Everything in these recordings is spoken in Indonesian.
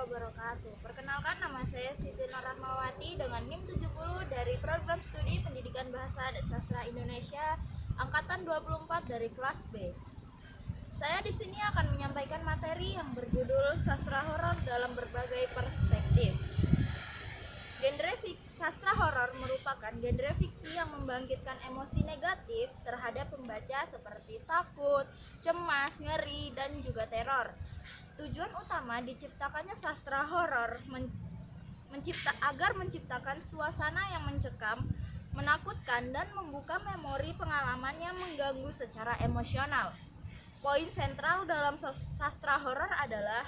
wabarakatuh. Perkenalkan, nama saya Siti Rahmawati dengan NIM 70 dari Program Studi Pendidikan Bahasa dan Sastra Indonesia angkatan 24 dari kelas B. Saya di sini akan menyampaikan materi yang berjudul Sastra Horor dalam berbagai perspektif. Sastra horor merupakan genre fiksi yang membangkitkan emosi negatif terhadap pembaca seperti takut, cemas, ngeri, dan juga teror. Tujuan utama diciptakannya sastra horor agar menciptakan suasana yang mencekam, menakutkan, dan membuka memori pengalaman yang mengganggu secara emosional. Poin sentral dalam sastra horor adalah: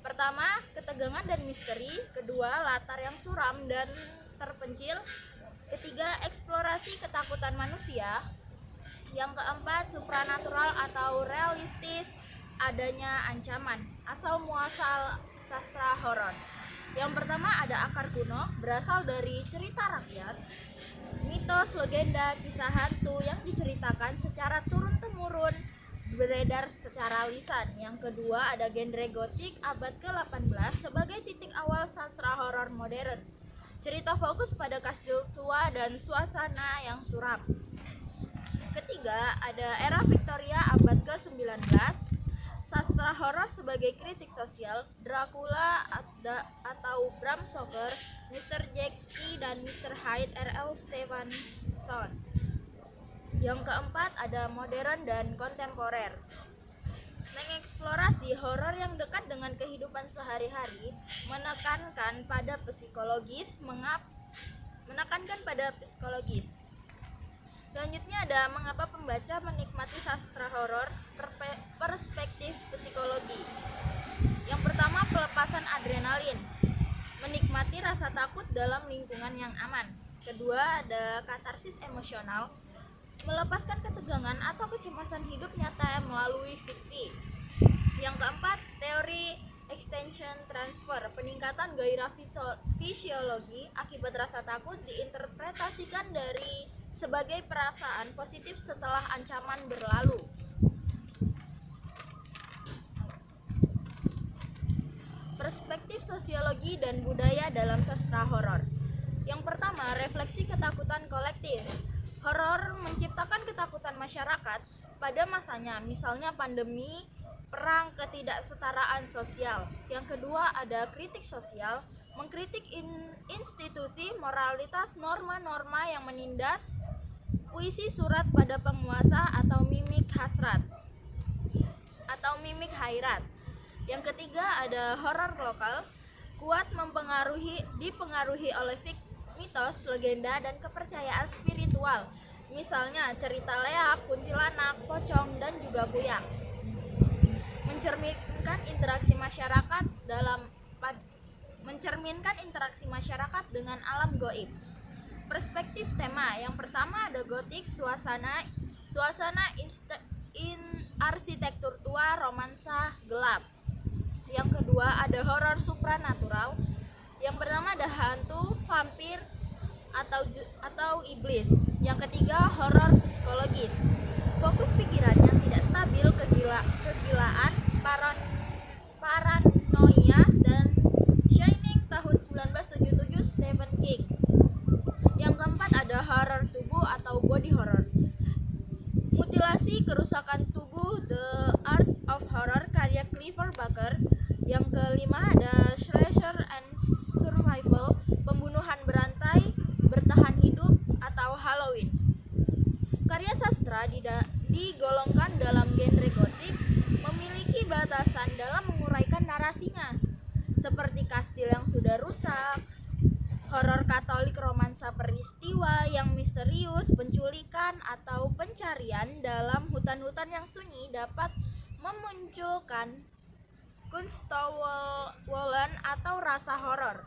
pertama, ketegangan dan misteri. Kedua, latar yang suram dan terpencil. Ketiga, eksplorasi ketakutan manusia. Yang keempat, supranatural atau realistis, adanya ancaman. Asal muasal sastra horor. Yang pertama ada akar kuno, berasal dari cerita rakyat, mitos, legenda, kisah hantu yang diceritakan secara turun-temurun, beredar secara lisan. Yang kedua ada genre gotik abad ke-18 sebagai titik awal sastra horor modern. Cerita fokus pada kastil tua dan suasana yang suram. Ketiga ada era Victoria abad ke-19, sastra horor sebagai kritik sosial, Dracula atau Bram Stoker, Mr. Jackie dan Mr. Hyde R.L. Stevenson. Yang keempat ada modern dan kontemporer, mengeksplorasi horor yang dekat dengan kehidupan sehari-hari, menekankan pada psikologis. Selanjutnya ada mengapa pembaca menikmati sastra horor perspektif psikologi. Yang pertama, pelepasan adrenalin, menikmati rasa takut dalam lingkungan yang aman. Kedua, ada katarsis emosional, melepaskan ketegangan atau kecemasan hidup nyata melalui fiksi. Yang keempat, teori extension transfer, peningkatan gairah fisiologi akibat rasa takut diinterpretasikan sebagai perasaan positif setelah ancaman berlalu. Perspektif sosiologi dan budaya dalam sastra horor. Yang pertama, refleksi ketakutan kolektif. Horor menciptakan ketakutan masyarakat pada masanya, misalnya pandemi, perang, ketidaksetaraan sosial. Yang kedua ada kritik sosial, mengkritik institusi, moralitas, norma-norma yang menindas, puisi surat pada penguasa atau mimik hairat. Yang ketiga ada horor lokal, kuat dipengaruhi oleh mitos, legenda, dan kepercayaan spiritual, misalnya cerita leak, kuntilanak, pocong, dan juga kuyang. Mencerminkan interaksi masyarakat dengan alam gaib. Perspektif tema, yang pertama ada gotik, suasana arsitektur tua, romansa gelap. Yang kedua ada horor supranatural. Yang pertama ada hantu, vampir, atau iblis. Yang ketiga horor psikologis, fokus pikiran yang tidak stabil, kegilaan, paranoia, dan Shining tahun 1977 Stephen King. Yang keempat ada horor tubuh atau body horror, mutilasi, kerusakan tubuh, The Art of Horror karya Clive Barker. Yang kelima ada slasher and survival, pembunuhan berantai, bertahan hidup, atau Halloween. Karya sastra digolongkan dalam genre gotik, memiliki batasan dalam menguraikan narasinya, seperti kastil yang sudah rusak, horor katolik, romansa peristiwa yang misterius, penculikan atau pencarian dalam hutan-hutan yang sunyi dapat memunculkan Kunstwollen atau rasa horor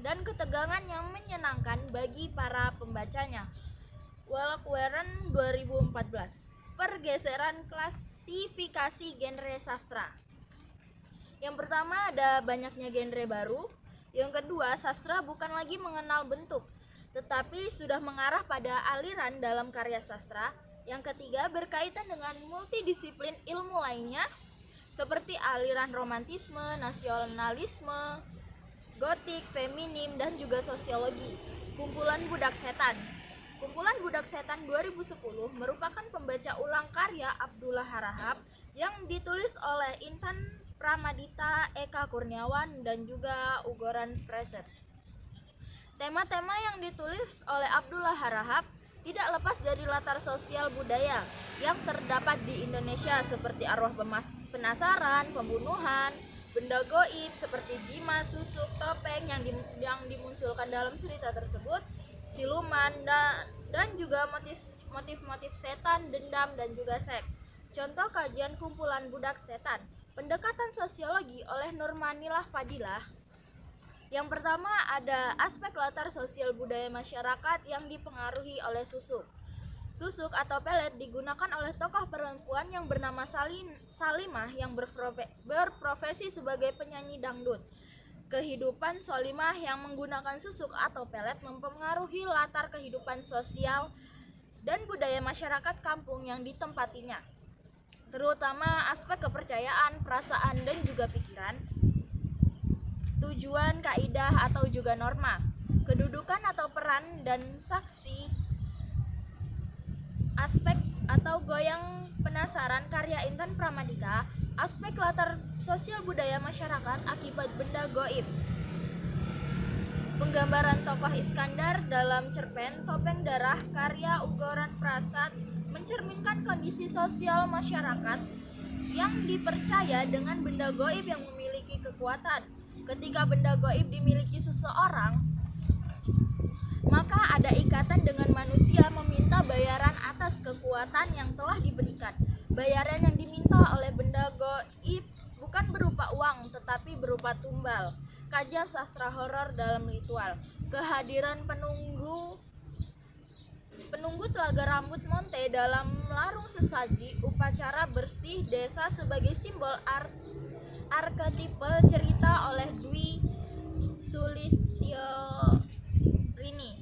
dan ketegangan yang menyenangkan bagi para pembacanya. Walkweren 2014. Pergeseran klasifikasi genre sastra. Yang pertama ada banyaknya genre baru. Yang kedua, sastra bukan lagi mengenal bentuk, tetapi sudah mengarah pada aliran dalam karya sastra. Yang ketiga, berkaitan dengan multidisiplin ilmu lainnya. seperti aliran romantisme, nasionalisme, gotik, feminim, dan juga sosiologi. Kumpulan Budak Setan. Kumpulan Budak Setan 2010 merupakan pembaca ulang karya Abdullah Harahap yang ditulis oleh Intan Pramadita, Eka Kurniawan, dan juga Ugoran Preset. Tema-tema yang ditulis oleh Abdullah Harahap tidak lepas dari latar sosial budaya yang terdapat di Indonesia seperti arwah penasaran, pembunuhan, benda goib seperti jimat, susuk, topeng yang dimunculkan dalam cerita tersebut, siluman, dan juga motif-motif setan, dendam, dan juga seks. Contoh kajian kumpulan Budak Setan. Pendekatan sosiologi oleh Nurmanillah Fadilah. Yang pertama ada aspek latar sosial budaya masyarakat yang dipengaruhi oleh susuk. Susuk atau pelet digunakan oleh tokoh perempuan yang bernama Salimah yang berprofesi sebagai penyanyi dangdut. Kehidupan Solimah yang menggunakan susuk atau pelet mempengaruhi latar kehidupan sosial dan budaya masyarakat kampung yang ditempatinya, terutama aspek kepercayaan, perasaan, dan juga pikiran, tujuan, kaidah, atau juga norma, kedudukan atau peran dan saksi, aspek atau goyang penasaran karya Intan Pramadita, aspek latar sosial budaya masyarakat akibat benda goib. Penggambaran tokoh Iskandar dalam cerpen Topeng Darah karya Ugoran Prasad mencerminkan kondisi sosial masyarakat yang dipercaya dengan benda goib yang memiliki kekuatan. Ketika benda goib dimiliki seseorang, maka ada ikatan dengan manusia meminta bayaran atas kekuatan yang telah diberikan. Bayaran yang diminta oleh benda goib bukan berupa uang, tetapi berupa tumbal. Kajian sastra horor dalam ritual. Kehadiran penunggu Telaga Rambut Monte dalam larung sesaji upacara bersih desa sebagai simbol arketipe cerita oleh Dwi Sulistyorini.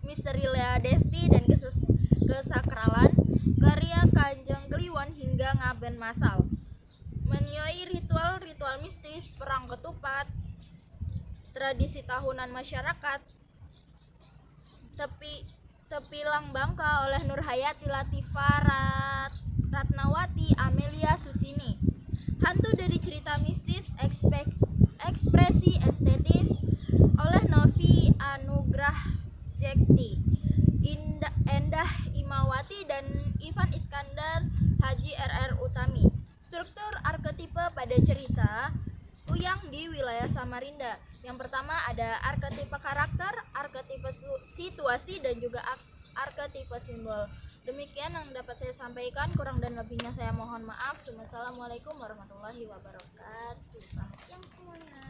Misteri Lea Desti dan Kesakralan karya Kanjeng Kliwon hingga Ngaben Masal. Menyoi ritual mistis, perang ketupat, tradisi tahunan masyarakat, Tepilang Bangka oleh Nurhayati Latifah Ratnawati Amelia Sucini. Hantu dari cerita mistis, ekspresi estetis oleh Novi Anugrah Jekti, Endah Imawati dan Ivan Iskandar Haji RR Utami. Struktur arketipe pada cerita Uyang di wilayah Samarinda. Yang pertama ada arketipe karakter, arketipe situasi, dan juga arketipe simbol. Demikian yang dapat saya sampaikan, kurang dan lebihnya saya mohon maaf. Wassalamualaikum warahmatullahi wabarakatuh. Selamat siang semuanya.